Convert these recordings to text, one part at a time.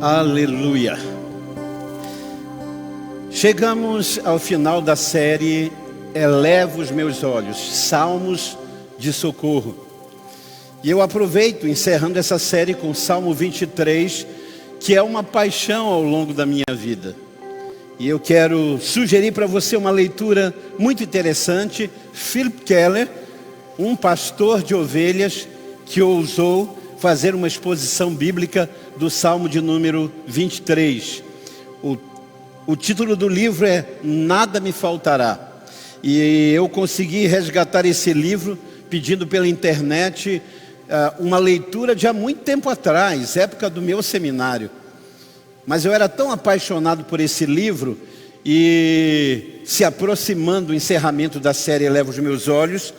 Aleluia. Chegamos ao final da série Eleva os Meus Olhos, Salmos de Socorro. E eu aproveito, encerrando essa série com o Salmo 23, que é uma paixão ao longo da minha vida. E eu quero sugerir para você uma leitura muito interessante. Philip Keller, um pastor de ovelhas que ousou fazer uma exposição bíblica do Salmo de número 23. O título do livro é Nada Me Faltará. E eu consegui resgatar esse livro pedindo pela internet uma leitura de há muito tempo atrás, época do meu seminário. Mas eu era tão apaixonado por esse livro, e se aproximando do encerramento da série Eleva os Meus Olhos,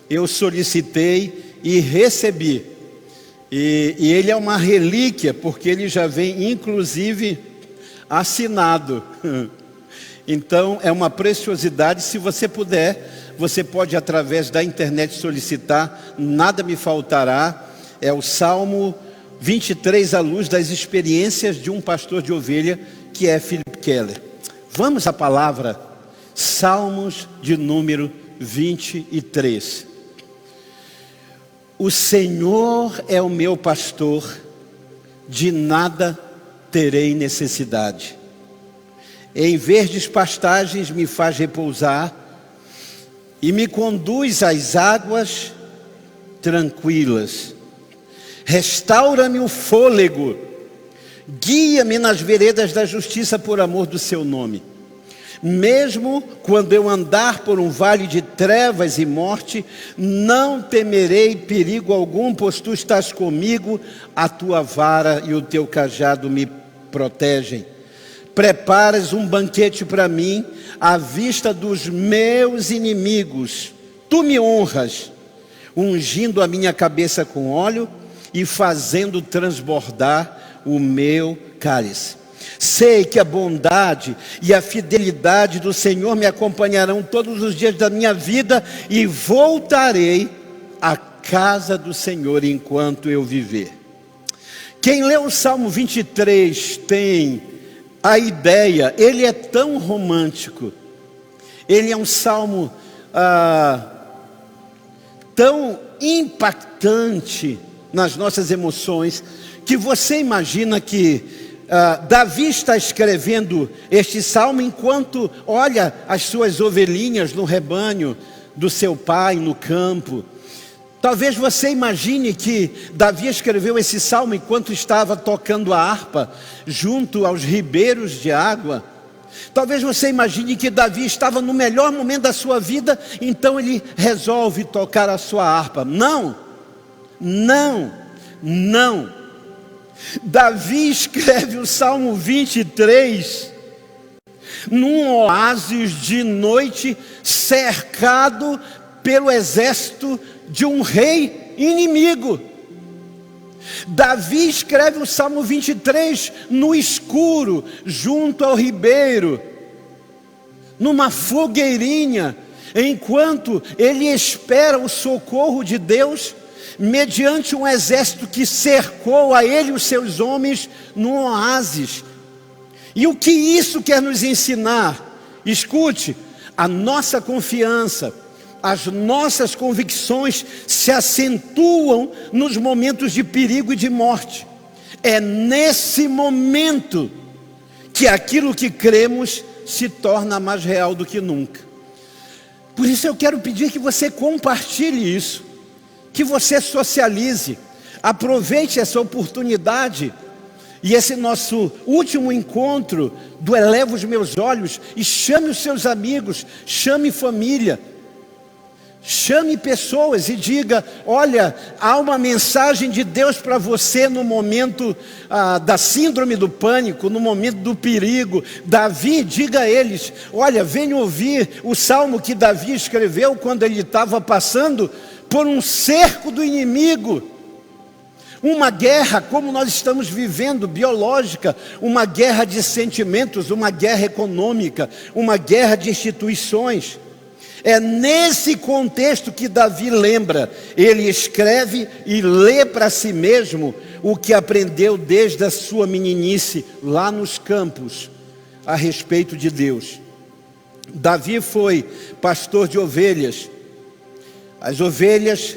eu solicitei e recebi. E ele é uma relíquia, porque ele já vem inclusive assinado. Então é uma preciosidade. Se você puder, você pode através da internet solicitar. Nada Me Faltará. É o Salmo 23 à luz das experiências de um pastor de ovelha, que é Philip Keller. Vamos à palavra. Salmos de número 23. O Senhor é o meu pastor, de nada terei necessidade. Em verdes pastagens me faz repousar e me conduz às águas tranquilas. Restaura-me o fôlego, guia-me nas veredas da justiça por amor do seu nome. Mesmo quando eu andar por um vale de trevas e morte, não temerei perigo algum, pois tu estás comigo, a tua vara e o teu cajado me protegem. Preparas um banquete para mim, à vista dos meus inimigos. Tu me honras, ungindo a minha cabeça com óleo e fazendo transbordar o meu cálice. Sei que a bondade e a fidelidade do Senhor me acompanharão todos os dias da minha vida, e voltarei à casa do Senhor enquanto eu viver. Quem lê o Salmo 23 tem a ideia, ele é tão romântico, ele é um salmo tão impactante nas nossas emoções, que você imagina que Davi está escrevendo este salmo enquanto olha as suas ovelhinhas no rebanho do seu pai no campo. Talvez você imagine que Davi escreveu esse salmo enquanto estava tocando a harpa junto aos ribeiros de água. Talvez você imagine que Davi estava no melhor momento da sua vida, então ele resolve tocar a sua harpa. Não, não, não. Davi escreve o Salmo 23 num oásis de noite, cercado pelo exército de um rei inimigo. Davi escreve o Salmo 23 no escuro, junto ao ribeiro, numa fogueirinha, enquanto ele espera o socorro de Deus, mediante um exército que cercou a ele e os seus homens num oásis. E o que isso quer nos ensinar? Escute, a nossa confiança, as nossas convicções se acentuam nos momentos de perigo e de morte. É nesse momento que aquilo que cremos se torna mais real do que nunca. Por isso eu quero pedir que você compartilhe isso, que você socialize, aproveite essa oportunidade e esse nosso último encontro do Eleva os Meus Olhos, e chame os seus amigos, chame família, chame pessoas e diga: olha, há uma mensagem de Deus para você no momento da síndrome do pânico, no momento do perigo. Davi, diga a eles: olha, venham ouvir o salmo que Davi escreveu quando ele estava passando por um cerco do inimigo, uma guerra como nós estamos vivendo, biológica, uma guerra de sentimentos, uma guerra econômica, uma guerra de instituições. É nesse contexto que Davi lembra. Ele escreve e lê para si mesmo o que aprendeu desde a sua meninice lá nos campos a respeito de Deus. Davi foi pastor de ovelhas. As ovelhas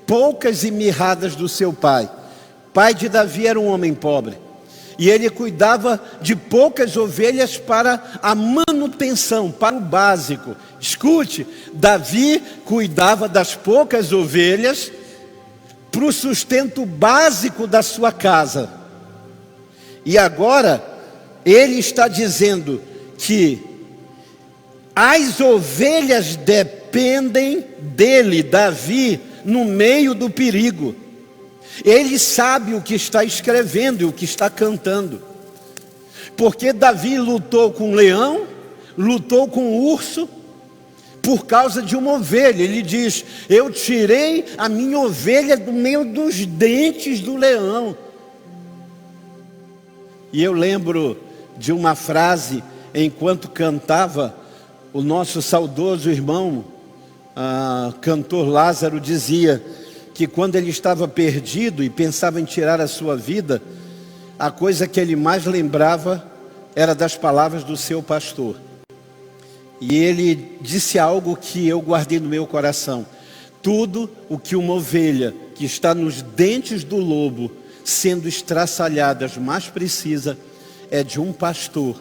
poucas e mirradas do seu pai. Pai de Davi era um homem pobre. E ele cuidava de poucas ovelhas para a manutenção, para o básico. Escute, Davi cuidava das poucas ovelhas para o sustento básico da sua casa. E agora, ele está dizendo que as ovelhas dependem dele, Davi, no meio do perigo. Ele sabe o que está escrevendo e o que está cantando. Porque Davi lutou com o leão, lutou com o urso, por causa de uma ovelha. Ele diz: eu tirei a minha ovelha do meio dos dentes do leão. E eu lembro de uma frase, enquanto cantava, o nosso saudoso irmão, cantor Lázaro, dizia que quando ele estava perdido e pensava em tirar a sua vida, a coisa que ele mais lembrava era das palavras do seu pastor. E ele disse algo que eu guardei no meu coração: tudo o que uma ovelha que está nos dentes do lobo, sendo estraçalhadas, mais precisa é de um pastor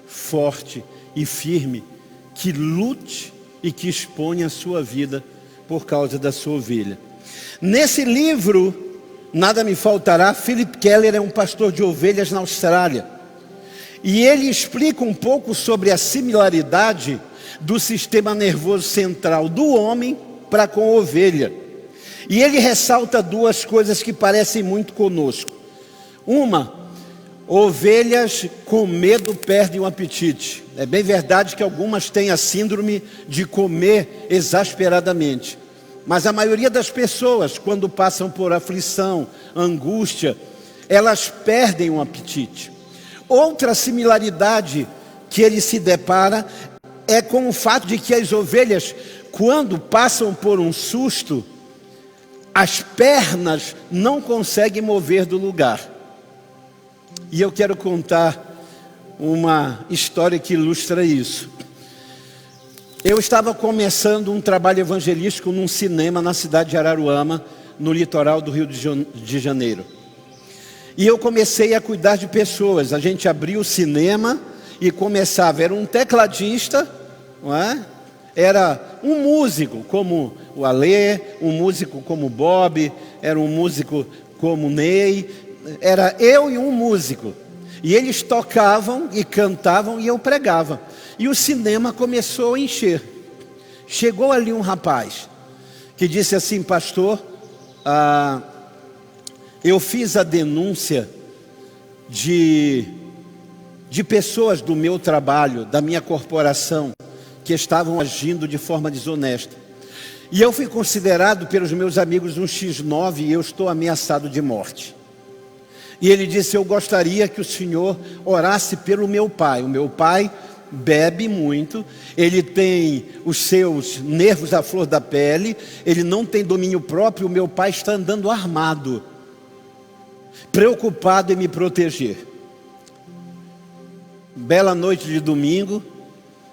forte e firme, que lute e que exponha a sua vida por causa da sua ovelha. Nesse livro, Nada Me Faltará, Philip Keller é um pastor de ovelhas na Austrália. E ele explica um pouco sobre a similaridade do sistema nervoso central do homem para com a ovelha. E ele ressalta duas coisas que parecem muito conosco. Uma, ovelhas com medo perdem o apetite. É bem verdade que algumas têm a síndrome de comer exasperadamente. Mas a maioria das pessoas, quando passam por aflição, angústia, elas perdem o apetite. Outra similaridade que ele se depara é com o fato de que as ovelhas, quando passam por um susto, as pernas não conseguem mover do lugar. E eu quero contar uma história que ilustra isso. Eu estava começando um trabalho evangelístico num cinema na cidade de Araruama, no litoral do Rio de Janeiro. E eu comecei a cuidar de pessoas. A gente abriu o cinema e começava. Era um tecladista, não é? Era um músico como o Alê, um músico como o Bob, era um músico como o Ney. Era eu e um músico. E eles tocavam e cantavam e eu pregava. E o cinema começou a encher. Chegou ali um rapaz que disse assim: pastor, eu fiz a denúncia de pessoas do meu trabalho, da minha corporação, que estavam agindo de forma desonesta. E eu fui considerado pelos meus amigos um X9 e eu estou ameaçado de morte. E ele disse: eu gostaria que o senhor orasse pelo meu pai. O meu pai bebe muito, ele tem os seus nervos à flor da pele, ele não tem domínio próprio. O meu pai está andando armado, preocupado em me proteger. Bela noite de domingo,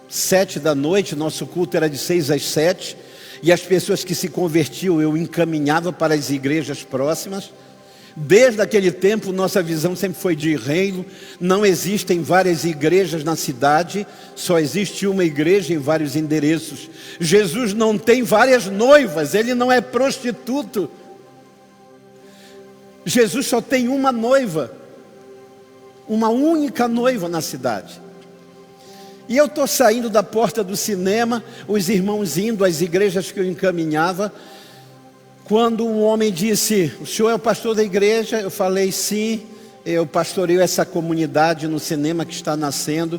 7 da noite, nosso culto era de 6 às 7, e as pessoas que se convertiam eu encaminhava para as igrejas próximas. Desde aquele tempo, nossa visão sempre foi de reino. Não existem várias igrejas na cidade, só existe uma igreja em vários endereços. Jesus não tem várias noivas, ele não é prostituto. Jesus só tem uma noiva, uma única noiva na cidade. E eu estou saindo da porta do cinema, os irmãos indo às igrejas que eu encaminhava, quando um homem disse: o senhor é o pastor da igreja? Eu falei: sim, eu pastoreio essa comunidade no cinema que está nascendo.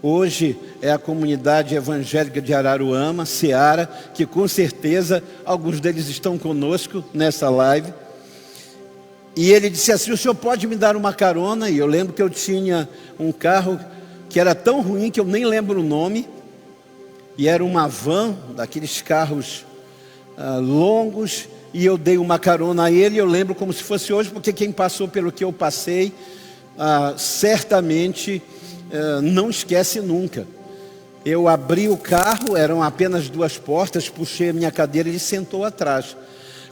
Hoje é a comunidade evangélica de Araruama, Seara, que com certeza alguns deles estão conosco nessa live. E ele disse assim: o senhor pode me dar uma carona? E eu lembro que eu tinha um carro que era tão ruim que eu nem lembro o nome. e era uma van, daqueles carros longos, e eu dei uma carona a ele. Eu lembro como se fosse hoje, porque quem passou pelo que eu passei, certamente não esquece nunca. Eu abri o carro, eram apenas 2 portas, puxei a minha cadeira e ele sentou atrás.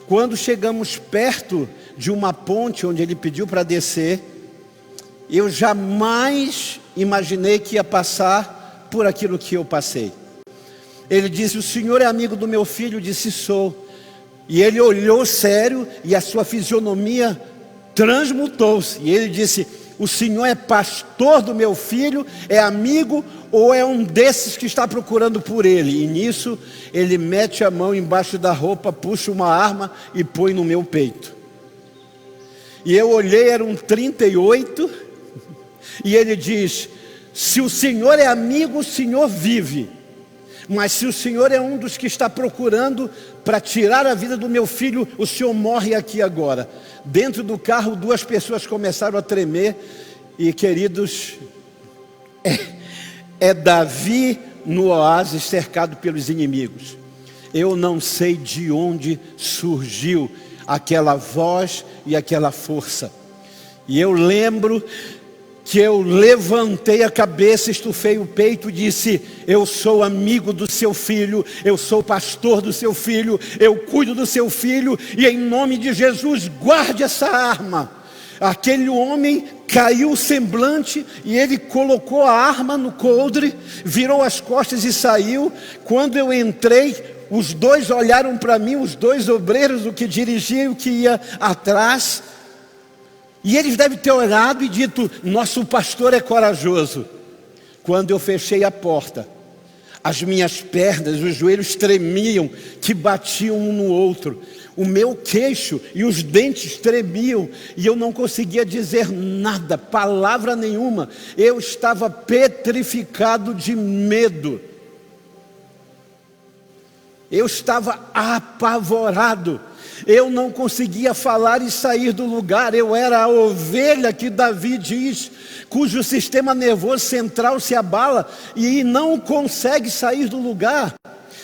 Quando chegamos perto de uma ponte onde ele pediu para descer, eu jamais imaginei que ia passar por aquilo que eu passei. Ele disse: o senhor é amigo do meu filho? Eu disse: sou. E ele olhou sério e a sua fisionomia transmutou-se. E ele disse: o senhor é pastor do meu filho? É amigo ou é um desses que está procurando por ele? E nisso ele mete a mão embaixo da roupa, puxa uma arma e põe no meu peito. E eu olhei, era um 38, e ele diz: se o senhor é amigo, o senhor vive. Mas se o senhor é um dos que está procurando para tirar a vida do meu filho, o senhor morre aqui agora. Dentro do carro, 2 pessoas começaram a tremer. E queridos, é Davi no oásis, cercado pelos inimigos. Eu não sei de onde surgiu aquela voz e aquela força. E eu lembro que eu levantei a cabeça, estufei o peito e disse: eu sou amigo do seu filho, eu sou pastor do seu filho, eu cuido do seu filho, e em nome de Jesus, guarde essa arma. Aquele homem caiu o semblante e ele colocou a arma no coldre, virou as costas e saiu. Quando eu entrei, os 2 olharam para mim, os 2 obreiros, o que dirigia e o que ia atrás. E eles devem ter olhado e dito: nosso pastor é corajoso. Quando eu fechei a porta, as minhas pernas, os joelhos tremiam, que batiam um no outro. O meu queixo e os dentes tremiam, e eu não conseguia dizer nada, palavra nenhuma. Eu estava petrificado de medo. Eu estava apavorado. Eu não conseguia falar e sair do lugar. Eu era a ovelha que Davi diz, cujo sistema nervoso central se abala e não consegue sair do lugar.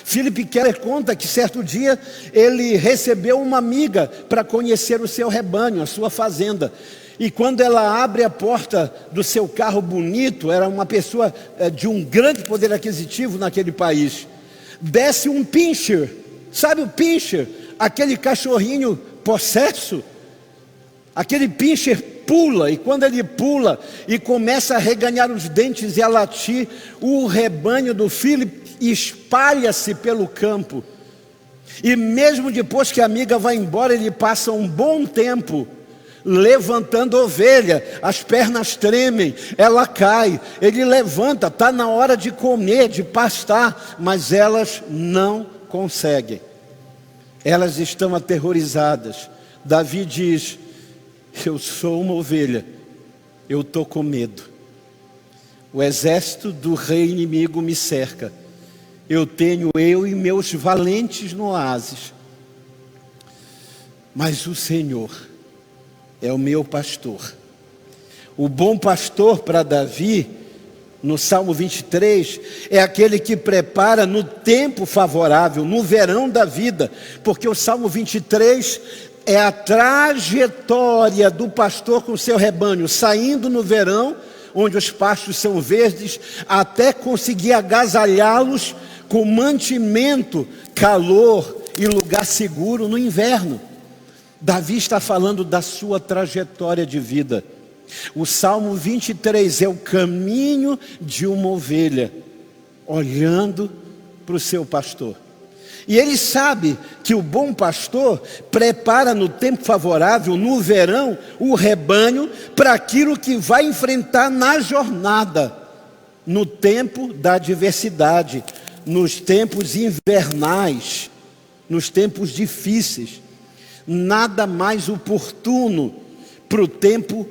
Philip Keller conta que certo dia ele recebeu uma amiga para conhecer o seu rebanho, a sua fazenda. E quando ela abre a porta do seu carro bonito, era uma pessoa de um grande poder aquisitivo naquele país, desce um pincher. Sabe o pincher? Aquele cachorrinho possesso. Aquele pincher pula, e quando ele pula e começa a reganhar os dentes e a latir, o rebanho do Philip espalha-se pelo campo. E mesmo depois que a amiga vai embora, ele passa um bom tempo levantando ovelha. As pernas tremem, ela cai, ele levanta, está na hora de comer, de pastar, mas elas não conseguem. Elas estão aterrorizadas. Davi diz: eu sou uma ovelha, eu estou com medo. O exército do rei inimigo me cerca. Eu e meus valentes no oásis. Mas o Senhor é o meu pastor. O bom pastor para Davi, no Salmo 23, é aquele que prepara no tempo favorável, no verão da vida. Porque o Salmo 23 é a trajetória do pastor com o seu rebanho, saindo no verão, onde os pastos são verdes, até conseguir agasalhá-los com mantimento, calor e lugar seguro no inverno. Davi está falando da sua trajetória de vida. O Salmo 23 é o caminho de uma ovelha, olhando para o seu pastor. E ele sabe que o bom pastor prepara no tempo favorável, no verão, o rebanho para aquilo que vai enfrentar na jornada, no tempo da adversidade, nos tempos invernais, nos tempos difíceis. Nada mais oportuno para o tempo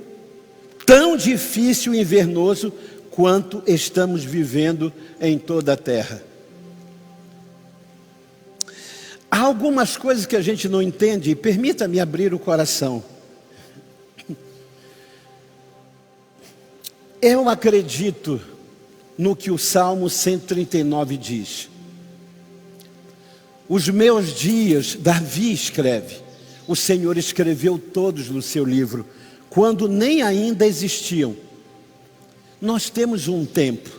tão difícil e invernoso quanto estamos vivendo em toda a terra. Há algumas coisas que a gente não entende, e permita-me abrir o coração. Eu acredito no que o Salmo 139 diz. Os meus dias, Davi escreve, o Senhor escreveu todos no seu livro, quando nem ainda existiam. Nós temos um tempo.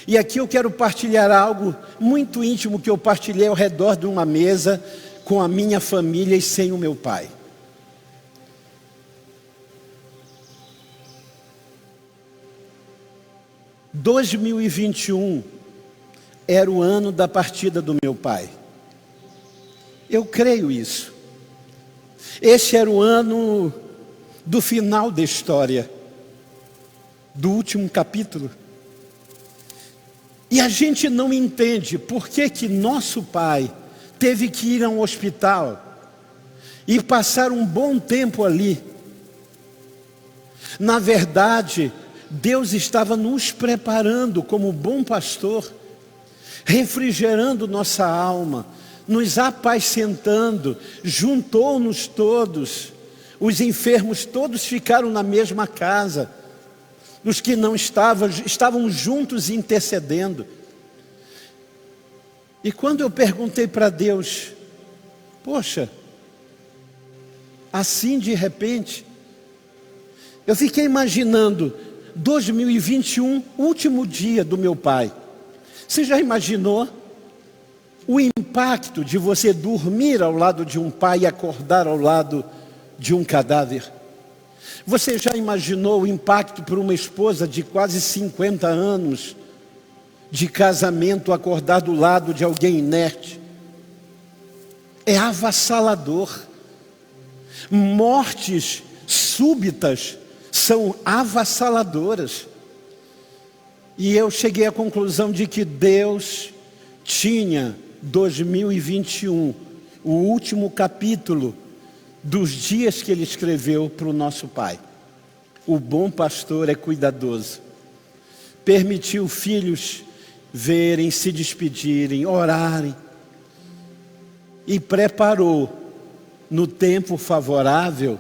E aqui eu quero partilhar algo muito íntimo que eu partilhei ao redor de uma mesa com a minha família e sem o meu pai. Em 2021 era o ano da partida do meu pai. Eu creio isso. Esse era o ano do final da história, do último capítulo. E a gente não entende por que nosso pai teve que ir a um hospital e passar um bom tempo ali. Na verdade, Deus estava nos preparando como bom pastor, refrigerando nossa alma, nos apacentando, juntou-nos todos. Os enfermos todos ficaram na mesma casa. Os que não estavam juntos intercedendo. E quando eu perguntei para Deus, poxa, assim de repente, eu fiquei imaginando 2021, último dia do meu pai. Você já imaginou o impacto de você dormir ao lado de um pai e acordar ao lado de um cadáver? Você já imaginou o impacto para uma esposa de quase 50 anos de casamento acordar do lado de alguém inerte? É avassalador. Mortes súbitas são avassaladoras. E eu cheguei à conclusão de que Deus tinha 2021, o último capítulo dos dias que Ele escreveu para o nosso pai. O bom pastor é cuidadoso. Permitiu filhos verem, se despedirem, orarem. E preparou, no tempo favorável,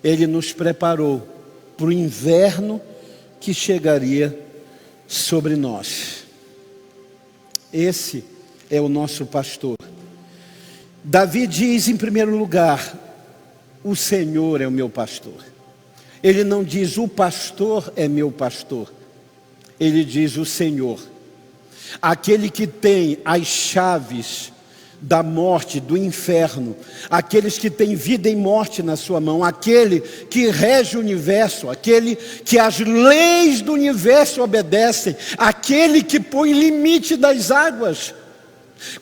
Ele nos preparou para o inverno que chegaria sobre nós. Esse é o nosso pastor. Davi diz em primeiro lugar, o Senhor é o meu pastor. Ele não diz o pastor é meu pastor. Ele diz o Senhor. Aquele que tem as chaves da morte, do inferno, aqueles que têm vida e morte na sua mão, aquele que rege o universo, aquele que as leis do universo obedecem, aquele que põe limite das águas.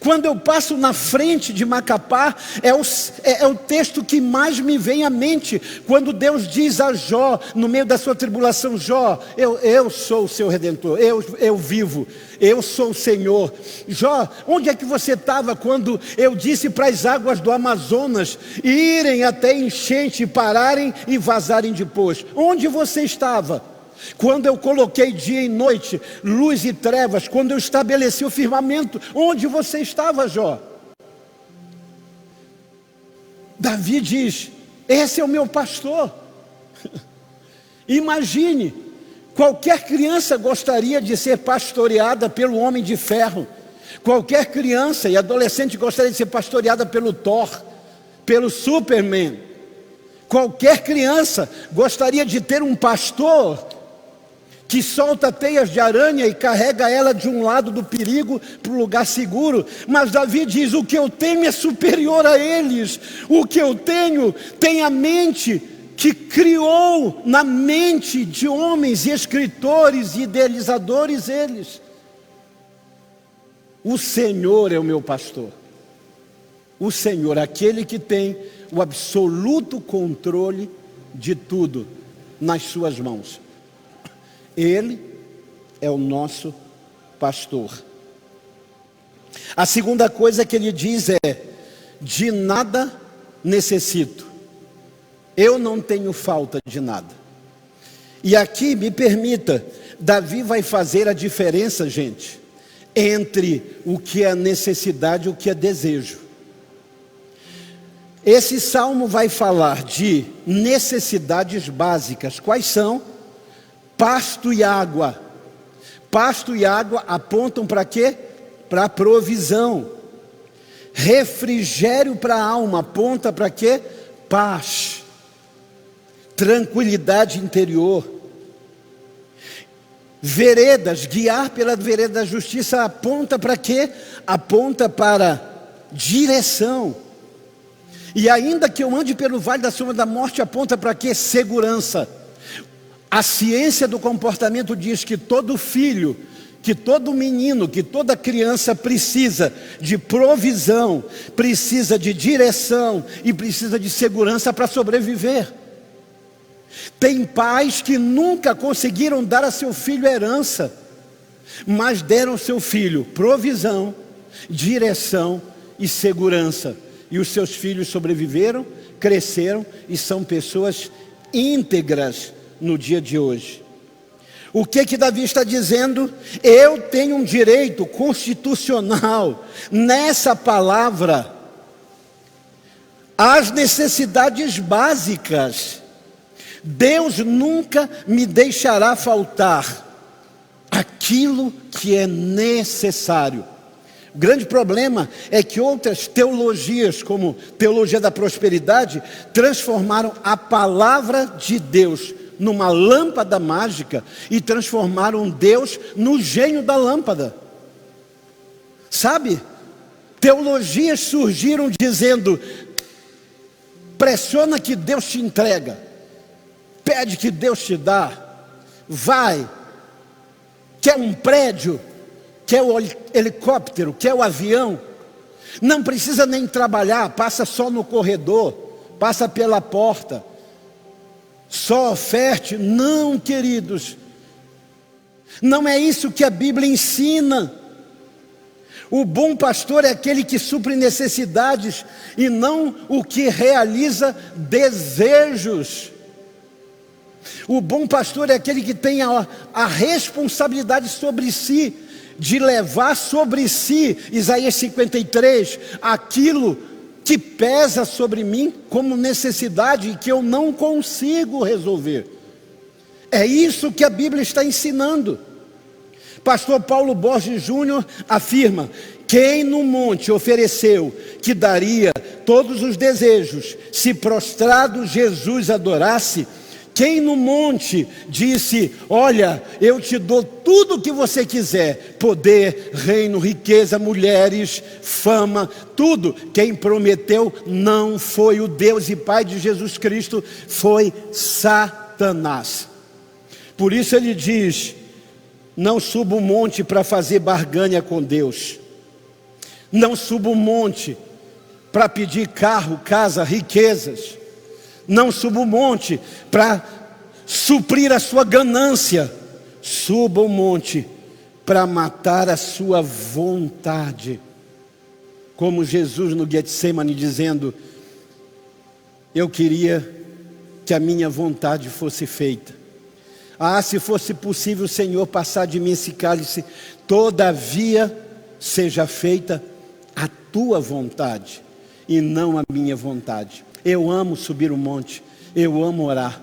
Quando eu passo na frente de Macapá, é o texto que mais me vem à mente, quando Deus diz a Jó, no meio da sua tribulação, Jó, eu sou o seu Redentor, eu vivo, eu sou o Senhor. Jó, onde é que você estava quando eu disse para as águas do Amazonas irem até enchente, pararem e vazarem depois? Onde você estava? Quando eu coloquei dia e noite, luz e trevas, quando eu estabeleci o firmamento, onde você estava, Jó? Davi diz, esse é o meu pastor. Imagine, qualquer criança gostaria de ser pastoreada pelo Homem de Ferro. Qualquer criança e adolescente gostaria de ser pastoreada pelo Thor, pelo Superman. Qualquer criança gostaria de ter um pastor que solta teias de aranha e carrega ela de um lado do perigo para o lugar seguro. Mas Davi diz, o que eu tenho é superior a eles. O que eu tenho tem a mente que criou na mente de homens e escritores e idealizadores eles. O Senhor é o meu pastor. O Senhor, aquele que tem o absoluto controle de tudo nas suas mãos. Ele é o nosso pastor. A segunda coisa que ele diz é, de nada necessito. Eu não tenho falta de nada. E aqui, me permita, Davi vai fazer a diferença, gente, entre o que é necessidade e o que é desejo. Esse salmo vai falar de necessidades básicas. Quais são? Pasto e água. Pasto e água apontam para quê? Para a provisão. Refrigério para a alma, aponta para quê? Paz, tranquilidade interior. Veredas, guiar pela vereda da justiça, aponta para quê? Aponta para direção. E ainda que eu ande pelo vale da sombra da morte, aponta para quê? Segurança. A ciência do comportamento diz que todo filho, que todo menino, que toda criança precisa de provisão, precisa de direção e precisa de segurança para sobreviver. Tem pais que nunca conseguiram dar a seu filho herança, mas deram ao seu filho provisão, direção e segurança. E os seus filhos sobreviveram, cresceram e são pessoas íntegras no dia de hoje. O que Davi está dizendo? Eu tenho um direito constitucional nessa palavra às necessidades básicas. Deus nunca me deixará faltar aquilo que é necessário. O grande problema é que outras teologias, como teologia da prosperidade, transformaram a palavra de Deus numa lâmpada mágica e transformaram Deus no gênio da lâmpada. Sabe? Teologias surgiram dizendo: pressiona que Deus te entrega, pede que Deus te dá, vai, quer um prédio, quer o helicóptero, quer o avião, não precisa nem trabalhar, passa só no corredor, passa pela porta, só oferte. Não, queridos, não é isso que a Bíblia ensina. O bom pastor é aquele que supre necessidades e não o que realiza desejos. O bom pastor é aquele que tem a responsabilidade sobre si, de levar sobre si, Isaías 53, aquilo que pesa sobre mim como necessidade e que eu não consigo resolver. É isso que a Bíblia está ensinando. Pastor Paulo Borges Júnior afirma: quem no monte ofereceu que daria todos os desejos, se prostrado Jesus adorasse, quem no monte disse: olha, eu te dou tudo o que você quiser, poder, reino, riqueza, mulheres, fama, tudo. Quem prometeu não foi o Deus e Pai de Jesus Cristo, foi Satanás. Por isso ele diz: não suba o monte para fazer barganha com Deus. Não suba o monte para pedir carro, casa, riquezas. Não suba o monte para suprir a sua ganância. Suba o monte para matar a sua vontade. Como Jesus no Getsemane dizendo: eu queria que a minha vontade fosse feita. Ah, se fosse possível, Senhor, passar de mim esse cálice, todavia seja feita a tua vontade e não a minha vontade. Eu amo subir o monte, eu amo orar,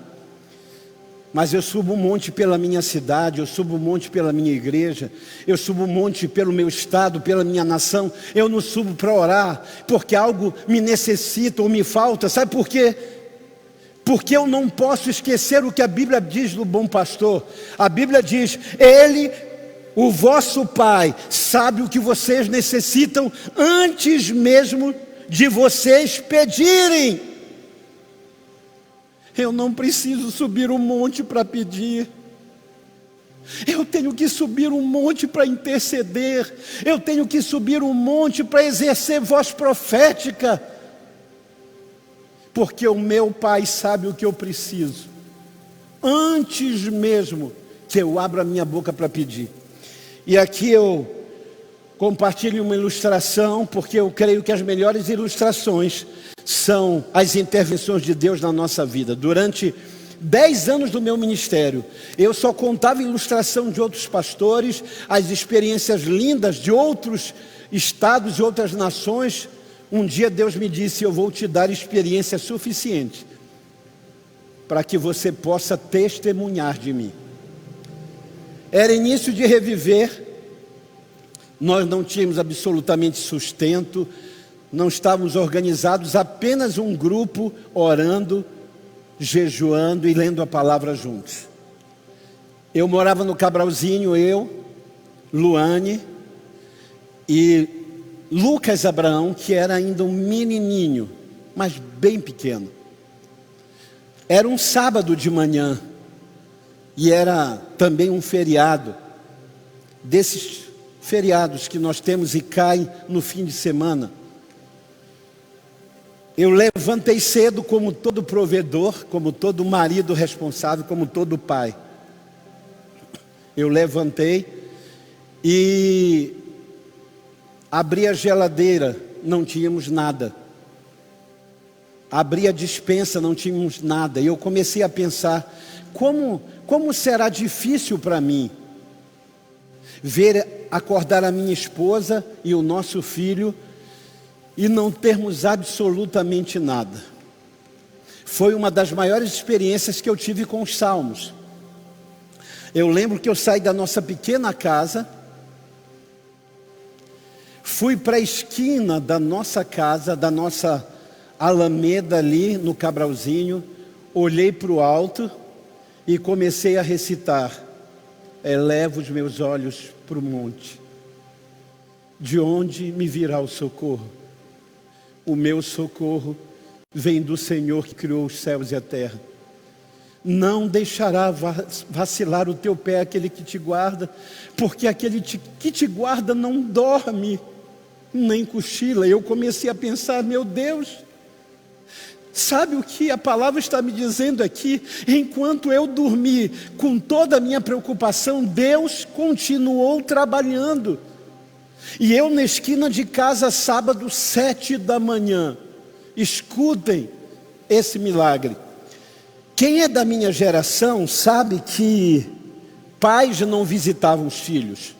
mas eu subo o monte pela minha cidade, eu subo o monte pela minha igreja, eu subo o monte pelo meu estado, pela minha nação. Eu não subo para orar porque algo me necessita ou me falta. Sabe por quê? Porque eu não posso esquecer o que a Bíblia diz do bom pastor. A Bíblia diz: Ele, o vosso Pai, sabe o que vocês necessitam antes mesmo de vocês pedirem. Eu não preciso subir um monte para pedir. Eu tenho que subir um monte para interceder. Eu tenho que subir um monte para exercer voz profética. Porque o meu Pai sabe o que eu preciso, antes mesmo que eu abra a minha boca para pedir. E aqui eu compartilho uma ilustração, porque eu creio que as melhores ilustrações são as intervenções de Deus na nossa vida. Durante 10 anos do meu ministério, eu só contava ilustração de outros pastores, as experiências lindas de outros estados e outras nações. Um dia Deus me disse: eu vou te dar experiência suficiente para que você possa testemunhar de mim. Era início de reviver, nós não tínhamos absolutamente sustento, não estávamos organizados, apenas um grupo orando, jejuando e lendo a palavra juntos. Eu morava no Cabralzinho, eu, Luane e Lucas Abraão, que era ainda um menininho, mas bem pequeno. Era um sábado de manhã e era também um feriado, desses feriados que nós temos e caem no fim de semana. Eu levantei cedo como todo provedor, como todo marido responsável, como todo pai. Eu levantei e abri a geladeira, não tínhamos nada. Abri a despensa, não tínhamos nada. E eu comecei a pensar, como será difícil para mim ver acordar a minha esposa e o nosso filho e não termos absolutamente nada. Foi uma das maiores experiências que eu tive com os salmos. Eu lembro que eu saí da nossa pequena casa, fui para a esquina da nossa casa, da nossa alameda ali no Cabralzinho, olhei para o alto e comecei a recitar: elevo os meus olhos para o monte, de onde me virá o socorro? O meu socorro vem do Senhor que criou os céus e a terra. Não deixará vacilar o teu pé aquele que te guarda, porque aquele que te guarda não dorme, nem cochila. Eu comecei a pensar, meu Deus, sabe o que a palavra está me dizendo aqui? Enquanto eu dormi com toda a minha preocupação, Deus continuou trabalhando. E eu na esquina de casa, sábado, 7 da manhã, escutem esse milagre. Quem é da minha geração sabe que pais não visitavam os filhos.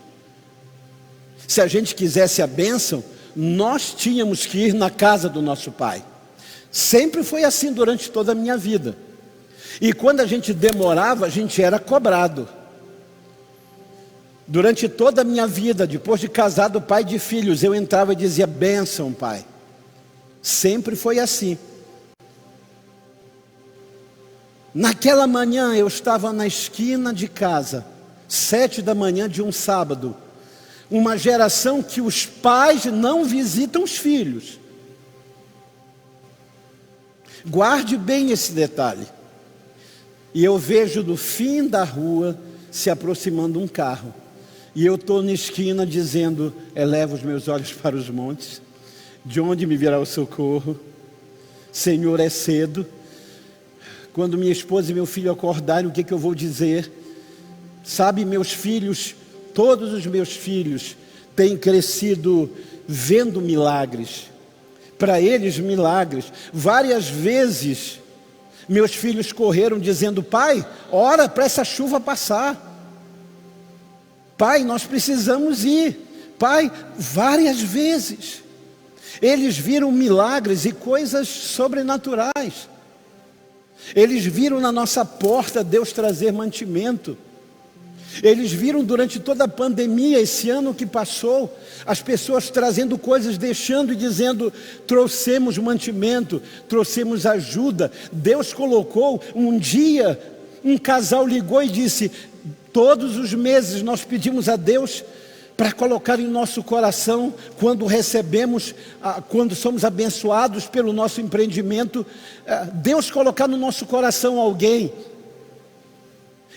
Se a gente quisesse a bênção, nós tínhamos que ir na casa do nosso pai. Sempre foi assim durante toda a minha vida. E quando a gente demorava, a gente era cobrado. Durante toda a minha vida, depois de casado, pai de filhos, eu entrava e dizia: bênção, pai. Sempre foi assim. Naquela manhã eu estava na esquina de casa, 7 da manhã de um sábado. Uma geração que os pais não visitam os filhos. Guarde bem esse detalhe. E eu vejo do fim da rua se aproximando um carro. E eu estou na esquina dizendo: elevo os meus olhos para os montes, de onde me virá o socorro? Senhor, é cedo. Quando minha esposa e meu filho acordarem, o que eu vou dizer? Sabe, meus filhos, todos os meus filhos têm crescido vendo milagres. Para eles, milagres. Várias vezes, meus filhos correram dizendo: pai, ora para essa chuva passar. Pai, nós precisamos ir. Pai, várias vezes. Eles viram milagres e coisas sobrenaturais. Eles viram na nossa porta Deus trazer mantimento. Eles viram durante toda a pandemia, esse ano que passou, as pessoas trazendo coisas, deixando e dizendo: trouxemos mantimento, trouxemos ajuda. Deus colocou um dia, um casal ligou e disse: todos os meses nós pedimos a Deus para colocar em nosso coração, quando recebemos, quando somos abençoados pelo nosso empreendimento, Deus colocar no nosso coração alguém.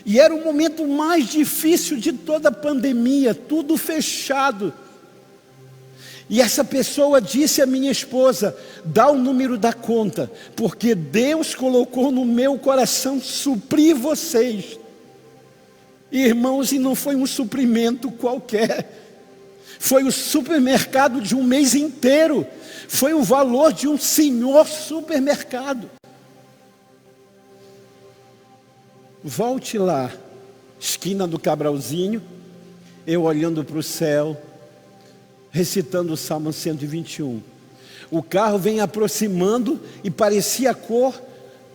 E era o momento mais difícil de toda a pandemia, tudo fechado. E essa pessoa disse à minha esposa: dá o número da conta, porque Deus colocou no meu coração suprir vocês. Irmãos, e não foi um suprimento qualquer, foi o supermercado de um mês inteiro, foi o valor de um senhor supermercado. Volte lá, esquina do Cabralzinho, eu olhando para o céu, recitando o Salmo 121. O carro vem aproximando e parecia a cor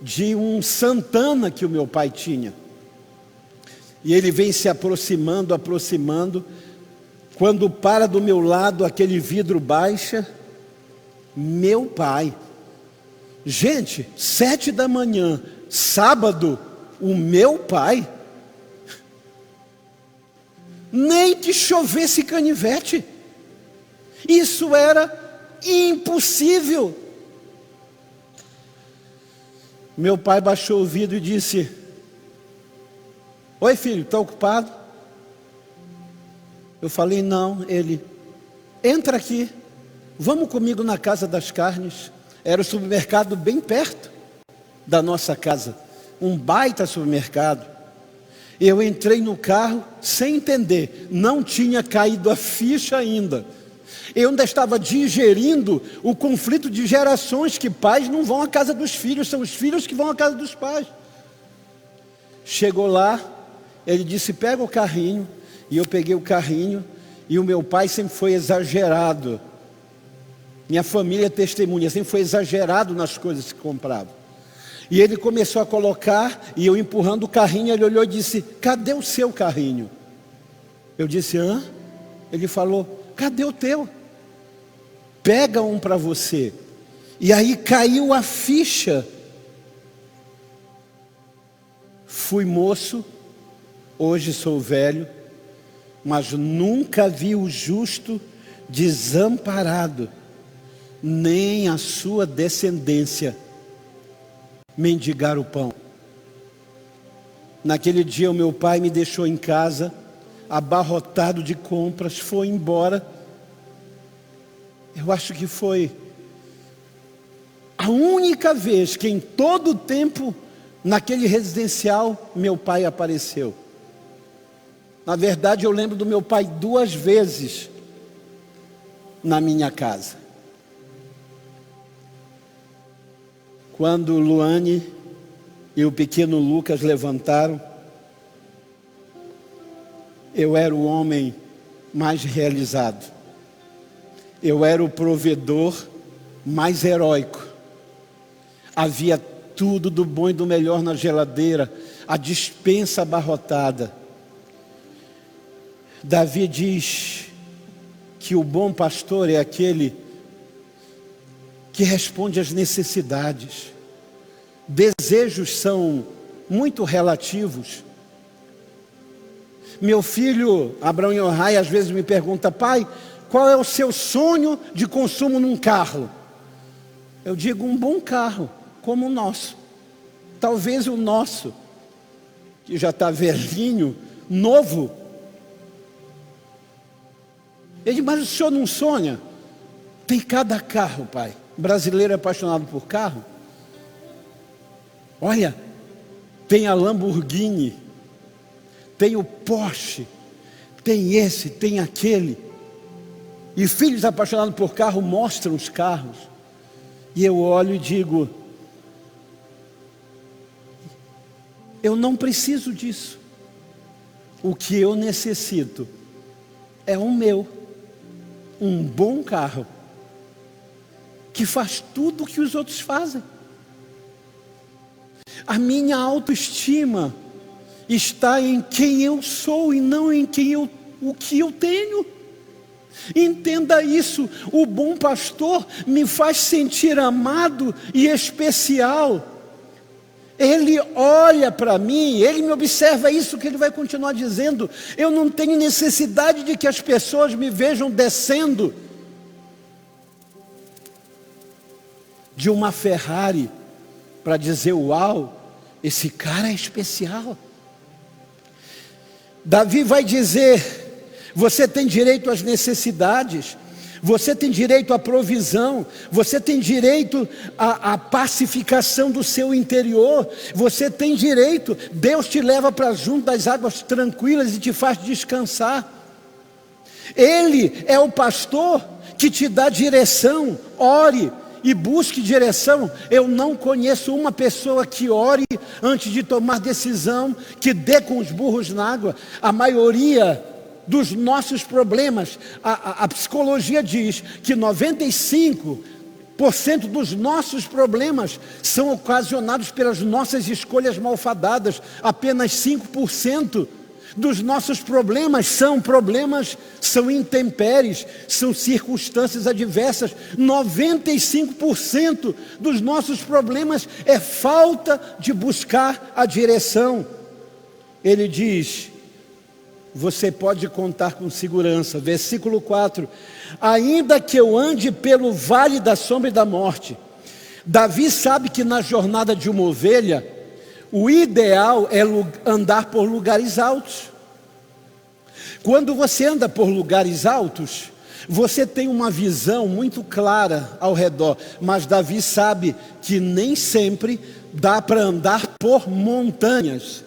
de um Santana que o meu pai tinha. E ele vem se aproximando, aproximando. Quando para do meu lado, aquele vidro baixa Meu pai. Gente, 7 da manhã, sábado, o meu pai. Nem que chovesse canivete. Isso era impossível. Meu pai baixou o vidro e disse: oi filho, está ocupado? Eu falei: não. Ele: entra aqui, vamos comigo na Casa das Carnes. Era o supermercado bem perto da nossa casa, um baita supermercado. Eu entrei no carro sem entender, não tinha caído a ficha ainda. Eu ainda estava digerindo o conflito de gerações, que pais não vão à casa dos filhos, são os filhos que vão à casa dos pais. Chegou lá, ele disse: pega o carrinho. E eu peguei o carrinho, e o meu pai sempre foi exagerado. Minha família testemunha, sempre foi exagerado nas coisas que comprava. E ele começou a colocar, e eu empurrando o carrinho, ele olhou e disse: cadê o seu carrinho? Eu disse: hã? Ele falou: cadê o teu? Pega um para você. E aí caiu a ficha. Fui moço, hoje sou velho, mas nunca vi o justo desamparado, nem a sua descendência mendigar o pão. Naquele dia o meu pai me deixou em casa, abarrotado de compras, foi embora. Eu acho que foi a única vez que em todo o tempo, naquele residencial, meu pai apareceu. Na verdade, eu lembro do meu pai 2 vezes na minha casa. Quando Luane e o pequeno Lucas levantaram, eu era o homem mais realizado. Eu era o provedor mais heróico. Havia tudo do bom e do melhor na geladeira, a despensa abarrotada. Davi diz que o bom pastor é aquele que responde às necessidades. Desejos são muito relativos. Meu filho Abraão Yohai às vezes me pergunta: pai, qual é o seu sonho de consumo num carro? Eu digo: um bom carro, como o nosso. Talvez o nosso, que já está velhinho, novo. Ele diz: mas o senhor não sonha? Tem cada carro, pai. Brasileiro é apaixonado por carro. Olha, tem a Lamborghini, tem o Porsche, tem esse, tem aquele. E filhos apaixonados por carro mostram os carros. E eu olho e digo: eu não preciso disso. O que eu necessito é o meu, um bom carro, que faz tudo o que os outros fazem. A minha autoestima está em quem eu sou e não em o que eu tenho. Entenda isso. O bom pastor me faz sentir amado e especial. Ele olha para mim, ele me observa. Isso que ele vai continuar dizendo: eu não tenho necessidade de que as pessoas me vejam descendo de uma Ferrari para dizer: uau, esse cara é especial. Davi vai dizer: você tem direito às necessidades, você tem direito à provisão, você tem direito à pacificação do seu interior, você tem direito. Deus te leva para junto das águas tranquilas e te faz descansar. Ele é o pastor que te dá direção. Ore e busque direção. Eu não conheço uma pessoa que ore antes de tomar decisão, que dê com os burros na água. A maioria dos nossos problemas, a psicologia diz que 95% dos nossos problemas são ocasionados pelas nossas escolhas malfadadas. Apenas 5% dos nossos problemas são intempéries, são circunstâncias adversas. 95% dos nossos problemas é falta de buscar a direção. Ele diz: você pode contar com segurança. Versículo 4: ainda que eu ande pelo vale da sombra e da morte. Davi sabe que na jornada de uma ovelha, o ideal é andar por lugares altos. Quando você anda por lugares altos, você tem uma visão muito clara ao redor. Mas Davi sabe que nem sempre dá para andar por montanhas.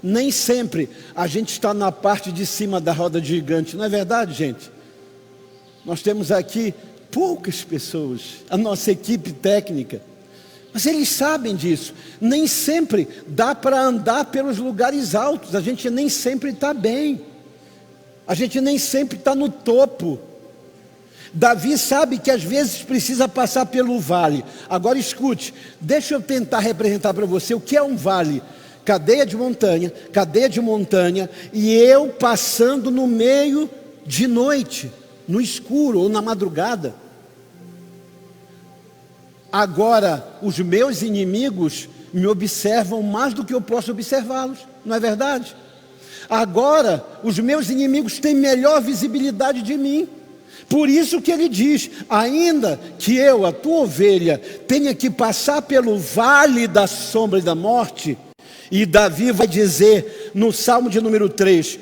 Nem sempre a gente está na parte de cima da roda gigante. Não é verdade, gente? Nós temos aqui poucas pessoas, a nossa equipe técnica, mas eles sabem disso. Nem sempre dá para andar pelos lugares altos. A gente nem sempre está bem, a gente nem sempre está no topo. Davi sabe que às vezes precisa passar pelo vale. Agora escute, deixa eu tentar representar para você o que é um vale. Cadeia de montanha, e eu passando no meio de noite, no escuro ou na madrugada. Agora, os meus inimigos me observam mais do que eu posso observá-los, não é verdade? Agora, os meus inimigos têm melhor visibilidade de mim. Por isso que ele diz: ainda que eu, a tua ovelha, tenha que passar pelo vale da sombra e da morte. E Davi vai dizer no Salmo de número 3: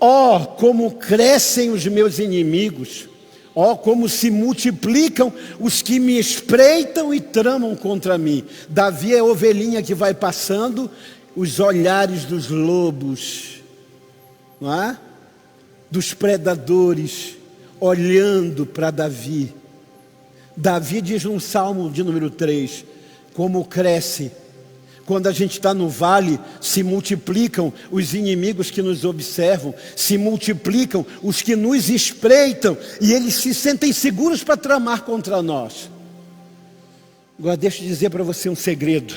ó, como crescem os meus inimigos, ó, como se multiplicam os que me espreitam e tramam contra mim. Davi é a ovelhinha que vai passando, os olhares dos lobos, não é? Dos predadores, olhando para Davi. Davi diz no Salmo de número 3, como cresce. Quando a gente está no vale, se multiplicam os inimigos que nos observam, se multiplicam os que nos espreitam, e eles se sentem seguros para tramar contra nós. Agora deixa eu dizer para você um segredo.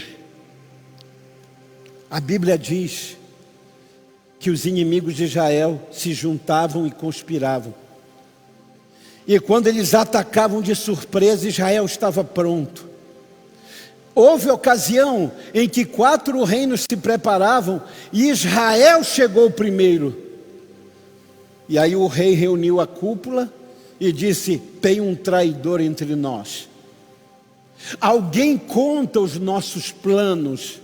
A Bíblia diz que os inimigos de Israel se juntavam e conspiravam. E quando eles atacavam de surpresa, Israel estava pronto. Houve ocasião em que 4 reinos se preparavam e Israel chegou primeiro. E aí o rei reuniu a cúpula e disse: tem um traidor entre nós. Alguém conta os nossos planos.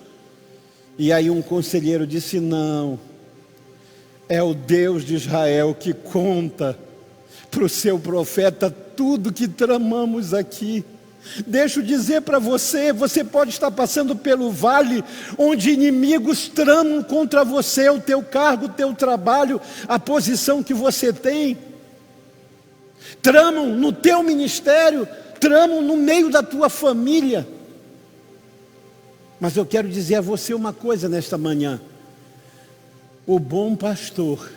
E aí um conselheiro disse: não, é o Deus de Israel que conta para o seu profeta tudo que tramamos aqui. Deixa eu dizer para você, você pode estar passando pelo vale onde inimigos tramam contra você, o teu cargo, o teu trabalho, a posição que você tem. Tramam no teu ministério, tramam no meio da tua família. Mas eu quero dizer a você uma coisa nesta manhã: o bom pastor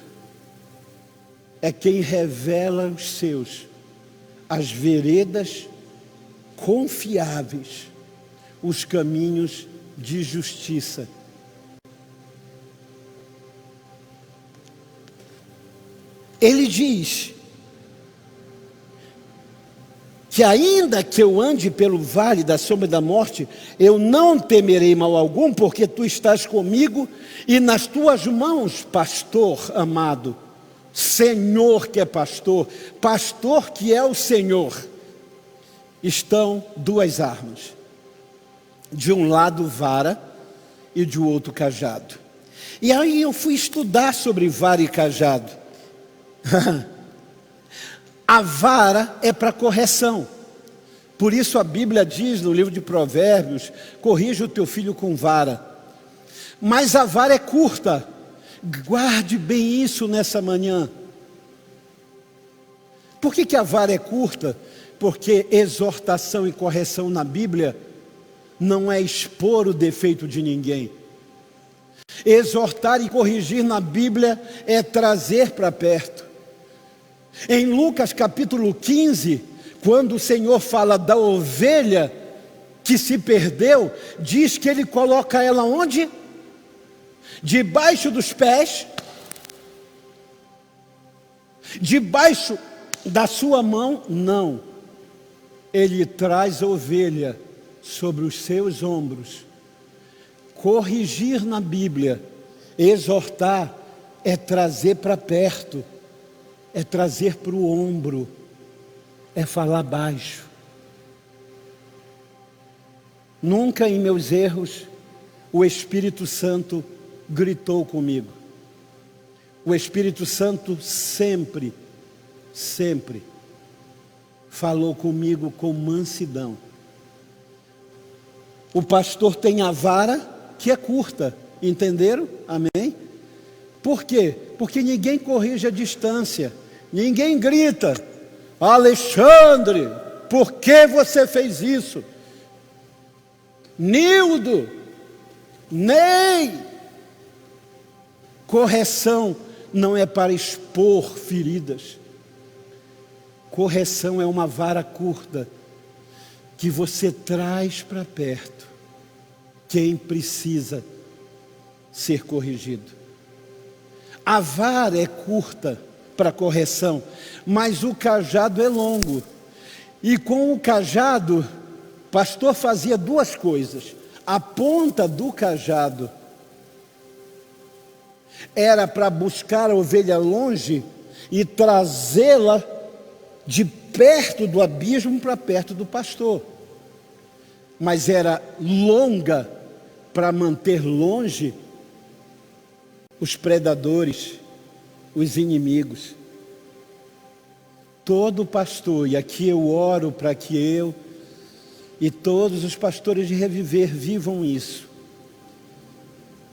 é quem revela os seus as veredas confiáveis, os caminhos de justiça. Ele diz que ainda que eu ande pelo vale da sombra da morte, eu não temerei mal algum, porque tu estás comigo, e nas tuas mãos, pastor amado, Senhor que é pastor que é o Senhor, estão 2 armas, de um lado vara e de outro cajado. E aí eu fui estudar sobre vara e cajado. A vara é para correção, por isso a Bíblia diz no livro de Provérbios: corrija o teu filho com vara. Mas a vara é curta. Guarde bem isso nessa manhã. Por que a vara é curta? Porque exortação e correção na Bíblia não é expor o defeito de ninguém. Exortar e corrigir na Bíblia é trazer para perto. Em Lucas capítulo 15, quando o Senhor fala da ovelha que se perdeu, diz que Ele coloca ela onde? Debaixo dos pés Debaixo da sua mão, não. Ele traz a ovelha sobre os seus ombros. Corrigir na Bíblia, exortar, é trazer para perto, é trazer para o ombro, é falar baixo. Nunca em meus erros o Espírito Santo gritou comigo. O Espírito Santo sempre falou comigo com mansidão. O pastor tem a vara que é curta, entenderam? Amém? Por quê? Porque ninguém corrige a distância, ninguém grita: Alexandre, por que você fez isso? Nildo, Ney. Correção não é para expor feridas. Correção é uma vara curta que você traz para perto quem precisa ser corrigido. A vara é curta para correção, mas o cajado é longo. E com o cajado, o pastor fazia duas coisas. A ponta do cajado era para buscar a ovelha longe e trazê-la de perto do abismo para perto do pastor. Mas era longa para manter longe os predadores, os inimigos. Todo pastor, e aqui eu oro para que eu e todos os pastores de Reviver vivam isso.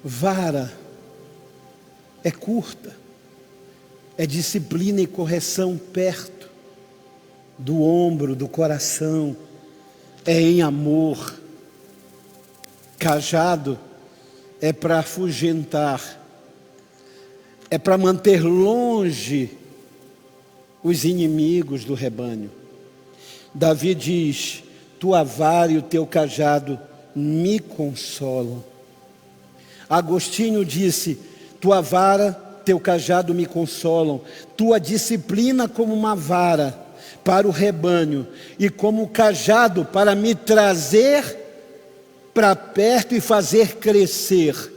Vara é curta, é disciplina e correção perto do ombro, do coração, é em amor. Cajado é para afugentar, é para manter longe os inimigos do rebanho. Davi diz: tua vara e o teu cajado me consolam. Agostinho disse: tua vara, teu cajado me consolam. Tua disciplina como uma vara para o rebanho e como cajado para me trazer para perto e fazer crescer.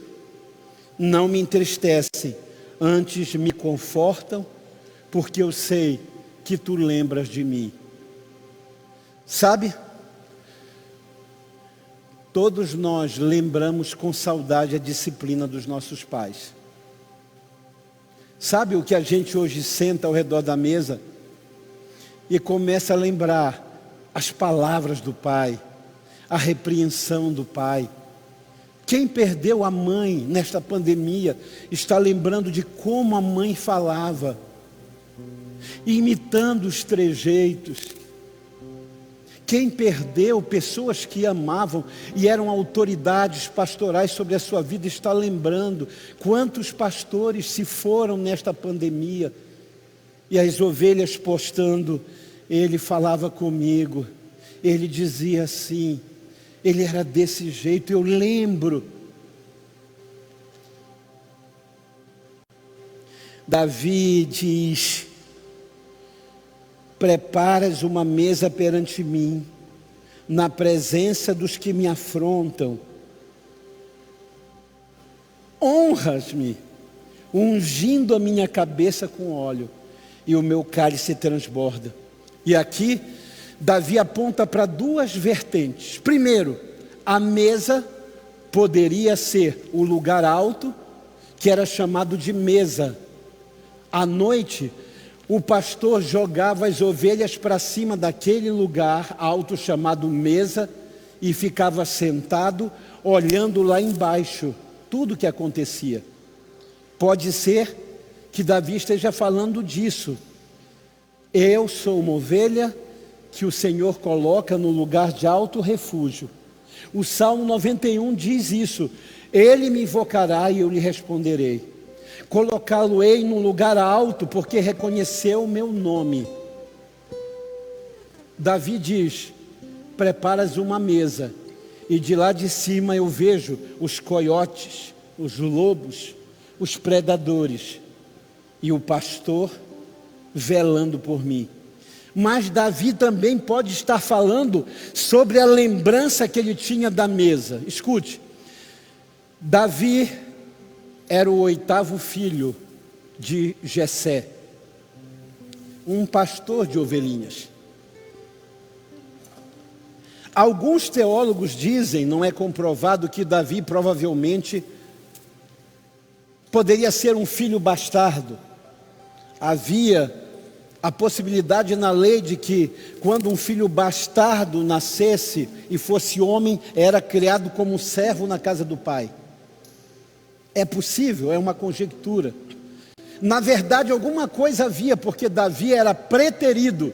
Não me entristecem, antes me confortam, porque eu sei que tu lembras de mim. Sabe? Todos nós lembramos com saudade a disciplina dos nossos pais. Sabe o que a gente hoje senta ao redor da mesa e começa a lembrar as palavras do pai, a repreensão do pai. Quem perdeu a mãe nesta pandemia está lembrando de como a mãe falava, imitando os trejeitos. Quem perdeu pessoas que amavam e eram autoridades pastorais sobre a sua vida está lembrando quantos pastores se foram nesta pandemia. E as ovelhas postando, ele falava comigo, ele dizia assim, ele era desse jeito, eu lembro. Davi diz: preparas uma mesa perante mim, na presença dos que me afrontam. Honras-me, ungindo a minha cabeça com óleo, e o meu cálice transborda. E aqui, Davi aponta para duas vertentes. Primeiro, a mesa poderia ser o lugar alto, que era chamado de mesa. À noite, o pastor jogava as ovelhas para cima daquele lugar alto chamado mesa e ficava sentado, olhando lá embaixo, tudo que acontecia. Pode ser que Davi esteja falando disso. Eu sou uma ovelha que o Senhor coloca no lugar de alto refúgio. O Salmo 91 diz isso: ele me invocará e eu lhe responderei. Colocá-lo-ei num lugar alto, porque reconheceu o meu nome. Davi diz: preparas uma mesa, e de lá de cima eu vejo os coiotes, os lobos, os predadores, e o pastor velando por mim. Mas Davi também pode estar falando sobre a lembrança que ele tinha da mesa. Escute, Davi era o 8º filho de Jessé, um pastor de ovelhinhas. Alguns teólogos dizem, não é comprovado, que Davi provavelmente poderia ser um filho bastardo. Havia a possibilidade na lei de que quando um filho bastardo nascesse e fosse homem, era criado como um servo na casa do pai. É possível, é uma conjectura. Na verdade, alguma coisa havia, porque Davi era preterido.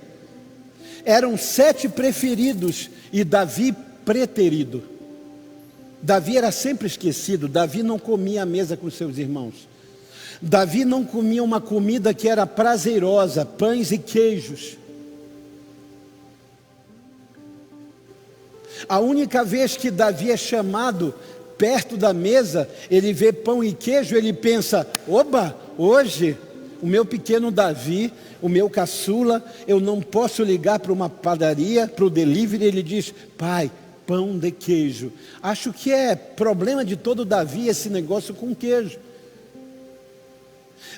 Eram 7 preferidos e Davi preterido. Davi era sempre esquecido. Davi não comia à mesa com seus irmãos. Davi não comia uma comida que era prazerosa, pães e queijos. A única vez que Davi é chamado perto da mesa, ele vê pão e queijo, ele pensa: oba, hoje o meu pequeno Davi, o meu caçula, eu não posso ligar para uma padaria, para o delivery. Ele diz: pai, pão de queijo. Acho que é problema de todo Davi esse negócio com queijo.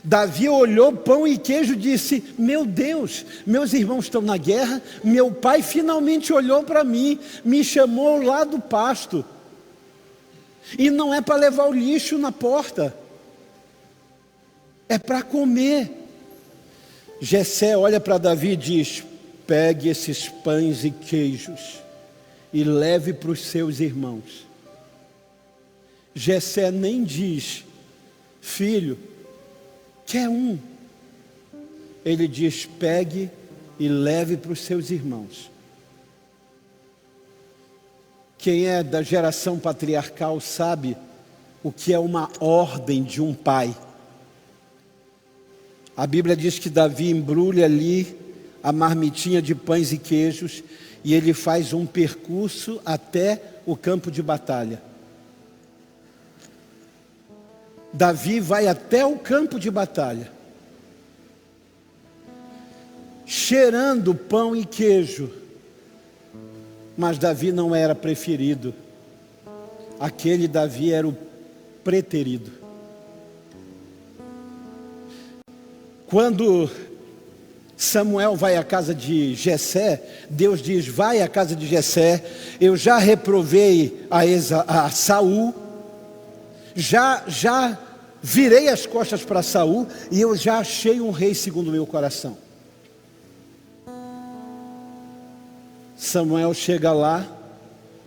Davi olhou pão e queijo e disse: meu Deus, meus irmãos estão na guerra, meu pai finalmente olhou para mim, me chamou lá do pasto, e não é para levar o lixo na porta, é para comer. Jessé olha para Davi e diz: pegue esses pães e queijos e leve para os seus irmãos. Jessé nem diz: filho, quer um. Ele diz: pegue e leve para os seus irmãos. Quem é da geração patriarcal sabe o que é uma ordem de um pai. A Bíblia diz que Davi embrulha ali a marmitinha de pães e queijos e ele faz um percurso até o campo de batalha. Davi vai até o campo de batalha, cheirando pão e queijo, mas Davi não era preferido. Aquele Davi era o preterido. Quando Samuel vai à casa de Jessé, Deus diz: vai à casa de Jessé, eu já reprovei a Saul, já virei as costas para Saul, e eu já achei um rei segundo o meu coração. Samuel chega lá,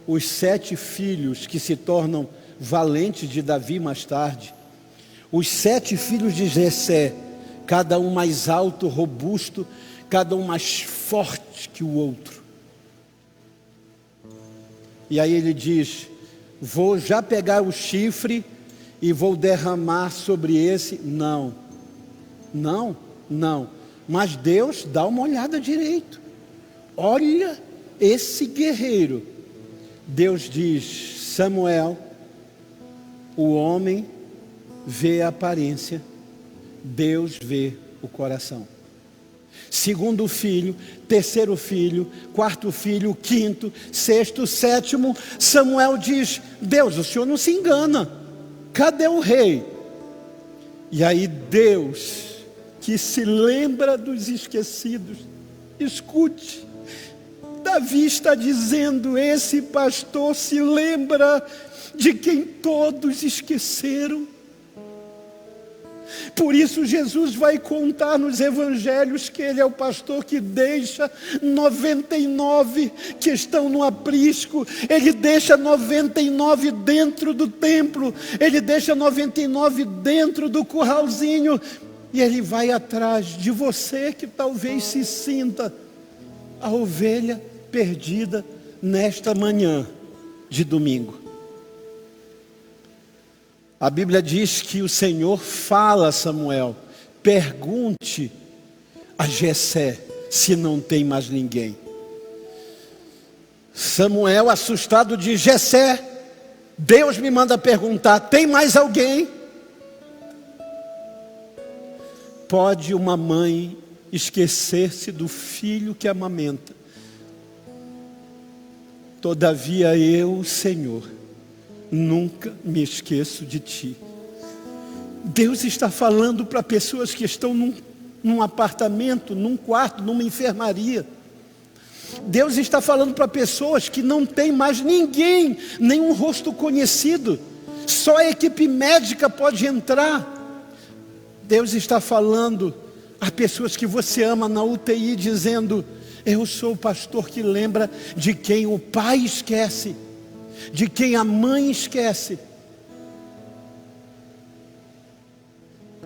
os 7 filhos que se tornam valentes de Davi mais tarde, os 7 filhos de Jessé, cada um mais alto, robusto, cada um mais forte que o outro. E aí ele diz: vou já pegar o chifre e vou derramar sobre esse. Não, mas Deus dá uma olhada direito. Olha esse guerreiro. Deus diz: Samuel, o homem vê a aparência, Deus vê o coração. 2º filho, 3º filho, 4º filho, 5º, 6º, 7º, Samuel diz: Deus, o Senhor não se engana, cadê o rei? E aí Deus, que se lembra dos esquecidos, escute, Davi está dizendo: esse pastor se lembra de quem todos esqueceram. Por isso Jesus vai contar nos evangelhos que ele é o pastor que deixa 99 que estão no aprisco, ele deixa 99 dentro do templo, ele deixa 99 dentro do curralzinho, e ele vai atrás de você que talvez se sinta a ovelha perdida nesta manhã de domingo. A Bíblia diz que o Senhor fala a Samuel: pergunte a Jessé se não tem mais ninguém. Samuel, assustado, diz: Jessé, Deus me manda perguntar, tem mais alguém? Pode uma mãe esquecer-se do filho que amamenta. Todavia eu, Senhor, nunca me esqueço de ti. Deus está falando para pessoas que estão num apartamento, num quarto, numa enfermaria. Deus está falando para pessoas que não tem mais ninguém, nenhum rosto conhecido. Só a equipe médica pode entrar. Deus está falando a pessoas que você ama na UTI, dizendo: eu sou o pastor que lembra de quem o pai esquece, de quem a mãe esquece.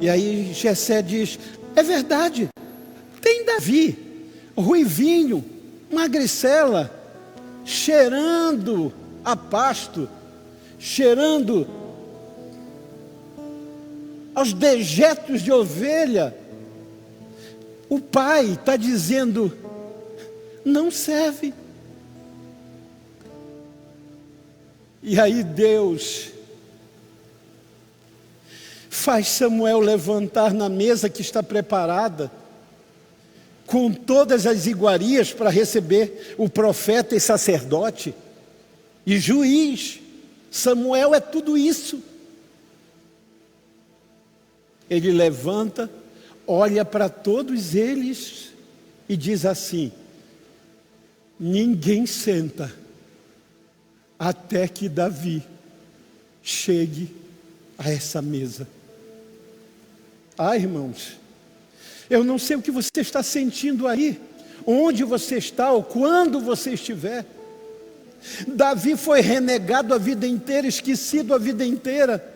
E aí Jessé diz: é verdade, tem Davi, ruivinho, magricela, cheirando a pasto, cheirando aos dejetos de ovelha. O pai está dizendo: não serve. E aí Deus faz Samuel levantar na mesa que está preparada, com todas as iguarias para receber o profeta e sacerdote e juiz. Samuel é tudo isso. Ele levanta, olha para todos eles e diz assim: ninguém senta até que Davi chegue a essa mesa. Ai, irmãos, eu não sei o que você está sentindo aí, onde você está ou quando você estiver. Davi foi renegado a vida inteira, esquecido a vida inteira.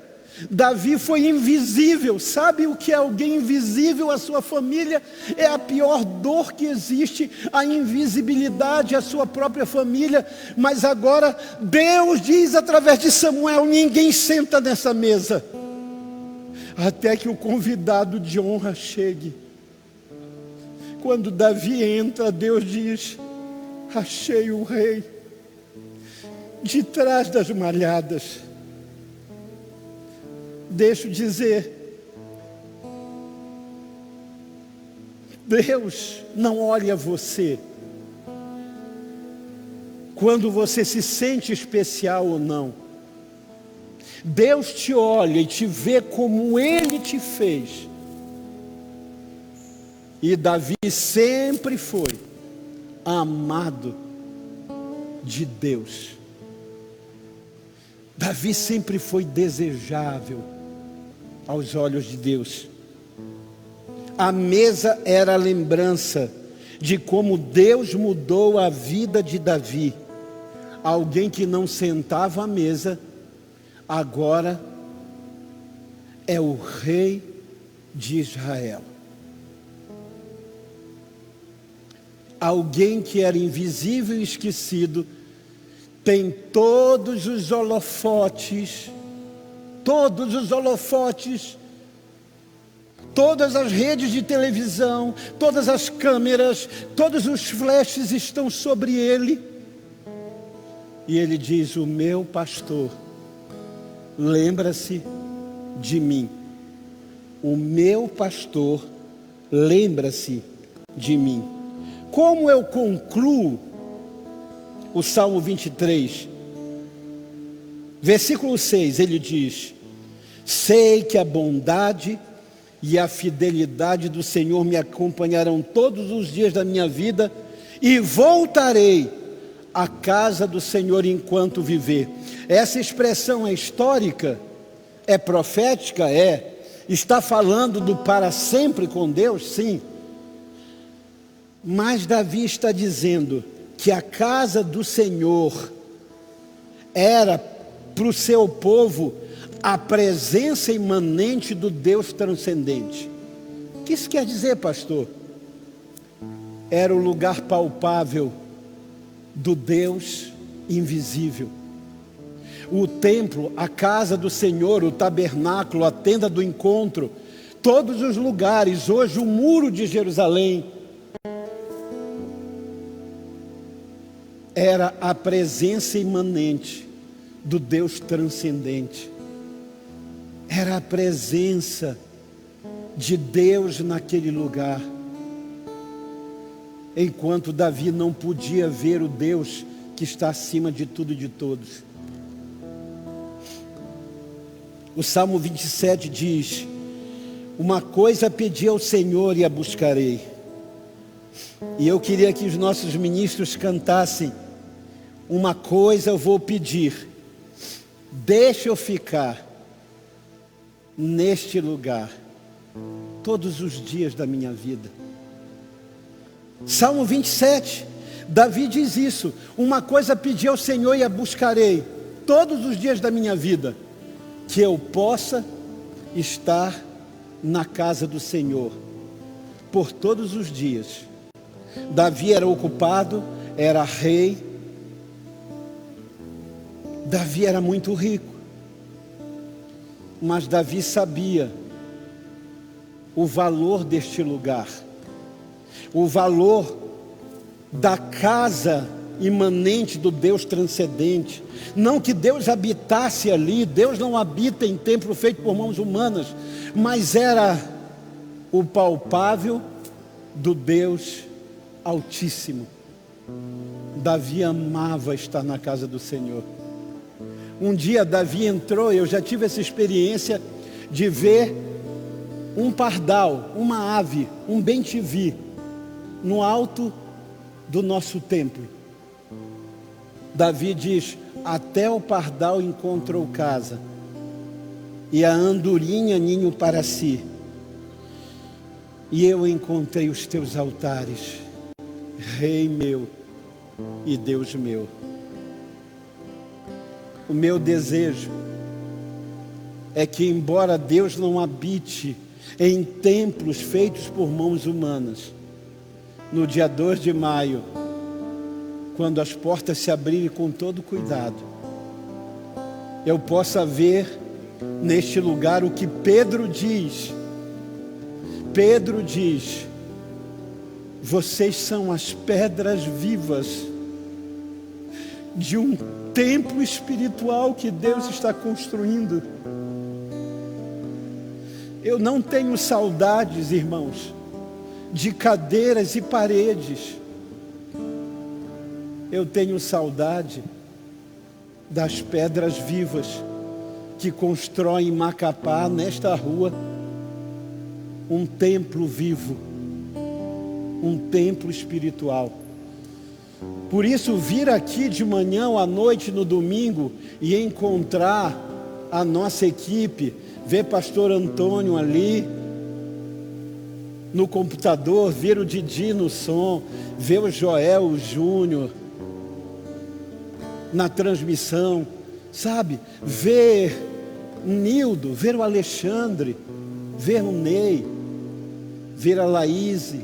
Davi foi invisível. Sabe o que é alguém invisível à sua família? É a pior dor que existe, a invisibilidade à sua própria família. Mas agora Deus diz através de Samuel: ninguém senta nessa mesa até que o convidado de honra chegue. Quando Davi entra, Deus diz: achei o rei de trás das malhadas. Deixa eu dizer, Deus não olha você quando você se sente especial ou não. Deus te olha e te vê como Ele te fez. E Davi sempre foi amado de Deus. Davi sempre foi desejável aos olhos de Deus. A mesa era a lembrança de como Deus mudou a vida de Davi. Alguém que não sentava à mesa, agora é o rei de Israel. Alguém que era invisível e esquecido, tem todos os holofotes, todas as redes de televisão, todas as câmeras, todos os flashes estão sobre ele. E ele diz: o meu pastor lembra-se de mim. O meu pastor lembra-se de mim. Como eu concluo o Salmo 23, versículo 6, ele diz: sei que a bondade e a fidelidade do Senhor me acompanharão todos os dias da minha vida, e voltarei à casa do Senhor enquanto viver. Essa expressão é histórica, é profética, está falando do para sempre com Deus, sim. Mas Davi está dizendo que a casa do Senhor era para o seu povo a presença imanente do Deus transcendente. O que isso quer dizer, pastor? Era o lugar palpável do Deus invisível. O templo, a casa do Senhor, o tabernáculo, a tenda do encontro, todos os lugares, hoje o muro de Jerusalém, era a presença imanente do Deus transcendente. Era a presença de Deus naquele lugar. enquanto Davi não podia ver o Deus que está acima de tudo e de todos. O Salmo 27 diz: uma coisa pedi ao Senhor e a buscarei. E eu queria que os nossos ministros cantassem: uma coisa eu vou pedir, deixa eu ficar neste lugar todos os dias da minha vida. Salmo 27, Davi diz isso: uma coisa pedi ao Senhor e a buscarei todos os dias da minha vida, que eu possa estar na casa do Senhor por todos os dias. Davi era ocupado, era rei, Davi era muito rico, mas Davi sabia o valor deste lugar, o valor da casa imanente do Deus transcendente. Não que Deus habitasse ali, Deus não habita em templo feito por mãos humanas, mas era o palpável do Deus Altíssimo. Davi amava estar na casa do Senhor. Um dia Davi entrou, eu já tive essa experiência de ver um pardal, uma ave, um bem-te-vi, no alto do nosso templo. Davi diz: até o pardal encontrou casa, e a andorinha ninho para si, e eu encontrei os teus altares, Rei meu e Deus meu. O meu desejo é que, embora Deus não habite em templos feitos por mãos humanas, no dia 2 de maio, quando as portas se abrirem com todo cuidado, eu possa ver neste lugar o que Pedro diz. Pedro diz: vocês são as pedras vivas de um templo espiritual que Deus está construindo. Eu não tenho saudades, irmãos, de cadeiras e paredes. Eu tenho saudade das pedras vivas que constroem em Macapá, nesta rua, um templo vivo, um templo espiritual. Por isso, vir aqui de manhã ou à noite no domingo e encontrar a nossa equipe, ver pastor Antônio ali no computador, ver o Didi no som, ver o Joel, o Júnior na transmissão, sabe? Ver Nildo, ver o Alexandre, ver o Ney, ver a Laíse,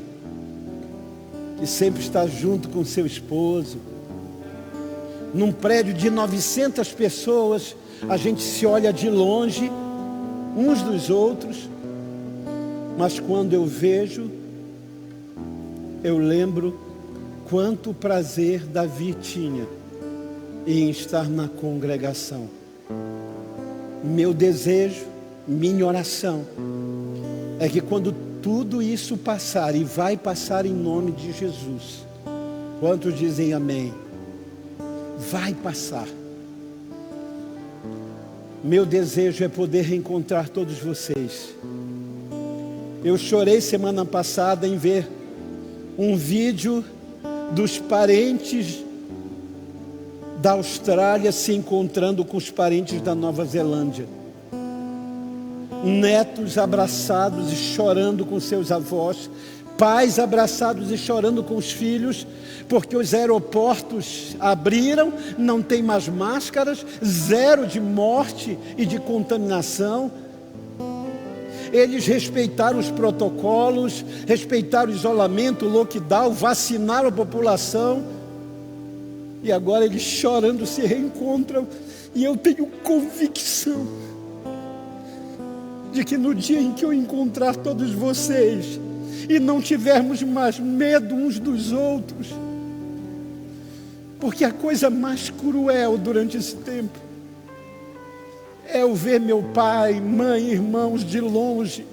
que sempre está junto com seu esposo. Num prédio de 900 pessoas, a gente se olha de longe, uns dos outros, mas quando eu vejo, eu lembro quanto prazer Davi tinha em estar na congregação. Meu desejo, minha oração, é que quando tudo isso passar, e vai passar em nome de Jesus, quantos dizem amém? Vai passar. Meu desejo é poder reencontrar todos vocês. Eu chorei semana passada em ver um vídeo dos parentes da Austrália se encontrando com os parentes da Nova Zelândia. Netos abraçados e chorando com seus avós, pais abraçados e chorando com os filhos, porque os aeroportos abriram, não tem mais máscaras, zero de morte e de contaminação. Eles respeitaram os protocolos, respeitaram o isolamento, o lockdown, vacinaram a população, e agora eles chorando se reencontram. E eu tenho convicção de que no dia em que eu encontrar todos vocês e não tivermos mais medo uns dos outros, porque a coisa mais cruel durante esse tempo é eu ver meu pai, mãe, irmãos de longe,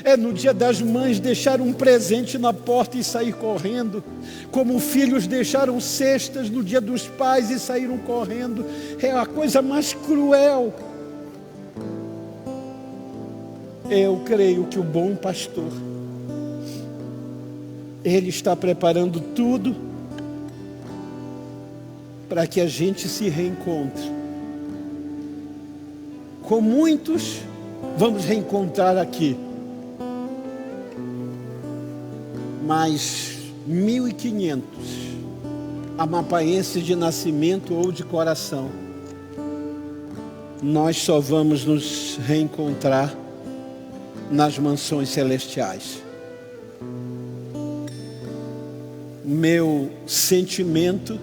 É no dia das mães deixar um presente na porta e sair correndo, como filhos deixaram cestas no dia dos pais e saíram correndo. É a coisa mais cruel. Eu creio que o bom pastor, ele está preparando tudo para que a gente se reencontre. Com muitos, vamos reencontrar aqui. Mas 1.500 amapaenses de nascimento ou de coração, nós só vamos nos reencontrar nas mansões celestiais. Meu sentimento,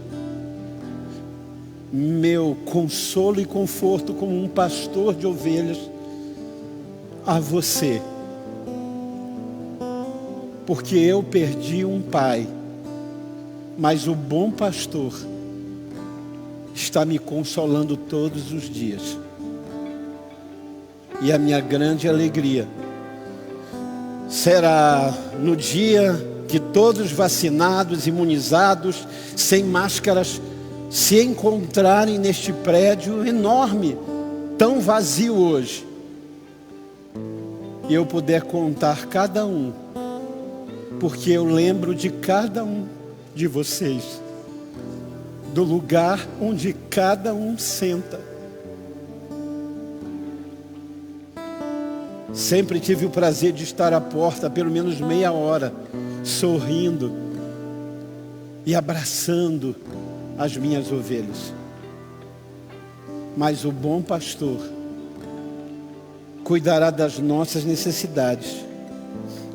meu consolo e conforto como um pastor de ovelhas a você, porque eu perdi um pai, mas o bom pastor está me consolando todos os dias. E a minha grande alegria será no dia que todos vacinados, imunizados, sem máscaras, se encontrarem neste prédio enorme, tão vazio hoje, e eu puder contar cada um, porque eu lembro de cada um de vocês, do lugar onde cada um senta. Sempre tive o prazer de estar à porta pelo menos meia hora, sorrindo e abraçando as minhas ovelhas. Mas o bom pastor cuidará das nossas necessidades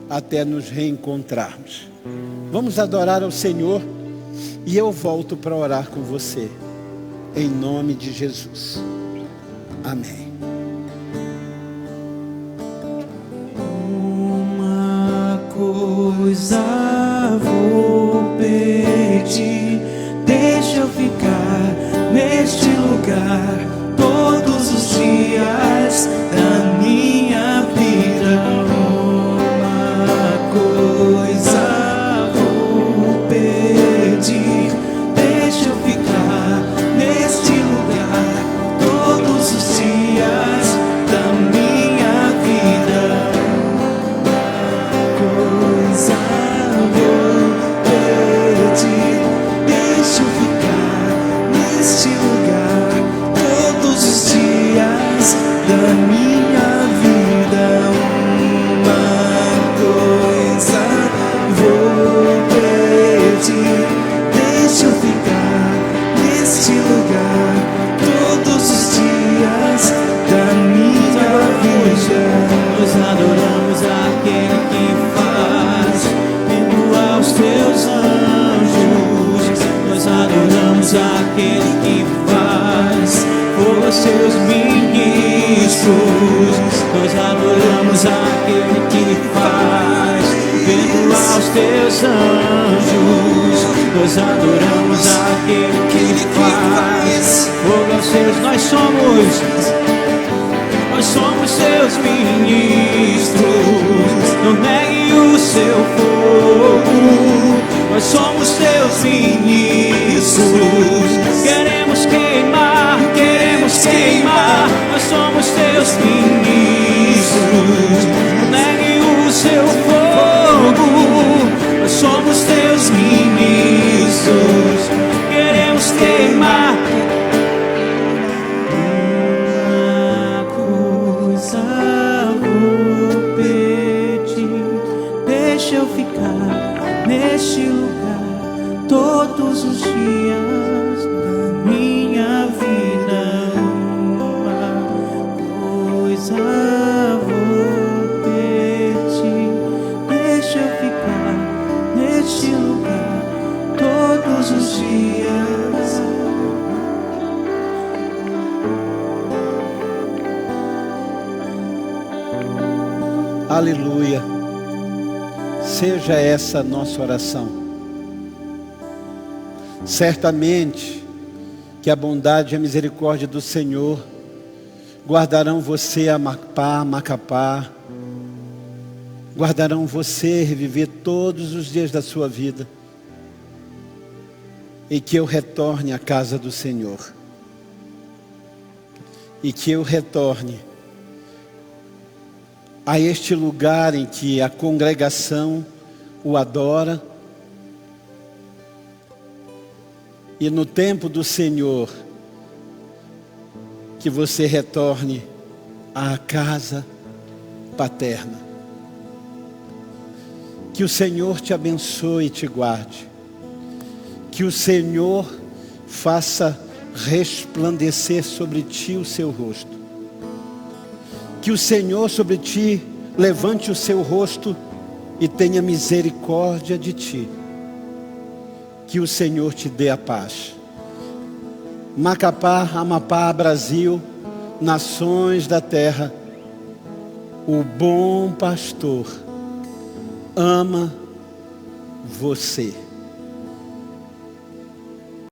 até nos reencontrarmos. Vamos adorar ao Senhor e eu volto para orar com você, em nome de Jesus. Amém. Uma coisa vou pedir, deixa eu ficar neste lugar todos os dias da minha vida. Uma coisa vou pedir, deixa eu ficar neste lugar todos os dias da minha vida. Coisa vou pedir, deixa eu ficar neste lugar todos os dias da minha vida. Uma coisa vou pedir, deixa eu ficar neste lugar todos os dias da minha vida. Nós adoramos aquele que faz vindo aos teus anjos. Nós adoramos aquele que faz fogo aos seus ministros. Nós adoramos aquele que faz vindo aos teus anjos. Nós adoramos aquele que faz fogo aos seus. Nós somos seus ministros. Não negue o seu fogo. Nós somos seus ministros. Queremos queimar, queremos queimar. Nós somos seus ministros. Não negue o seu fogo. Nós somos teus ministros. Queremos queimar. Deixa eu ficar neste lugar todos os dias da minha vida. Uma coisa vou pedir, deixa eu ficar neste lugar todos os dias. Aleluia. Seja essa a nossa oração. Certamente que a bondade e a misericórdia do Senhor guardarão você a Macapá, guardarão você reviver todos os dias da sua vida, e que eu retorne à casa do Senhor, e que eu retorne a este lugar em que a congregação o adora, e no tempo do Senhor, que você retorne à casa paterna. Que o Senhor te abençoe e te guarde. Que o Senhor faça resplandecer sobre ti o seu rosto. Que o Senhor sobre ti levante o seu rosto e tenha misericórdia de ti. Que o Senhor te dê a paz. Macapá, Amapá, Brasil, nações da terra, o bom pastor ama você.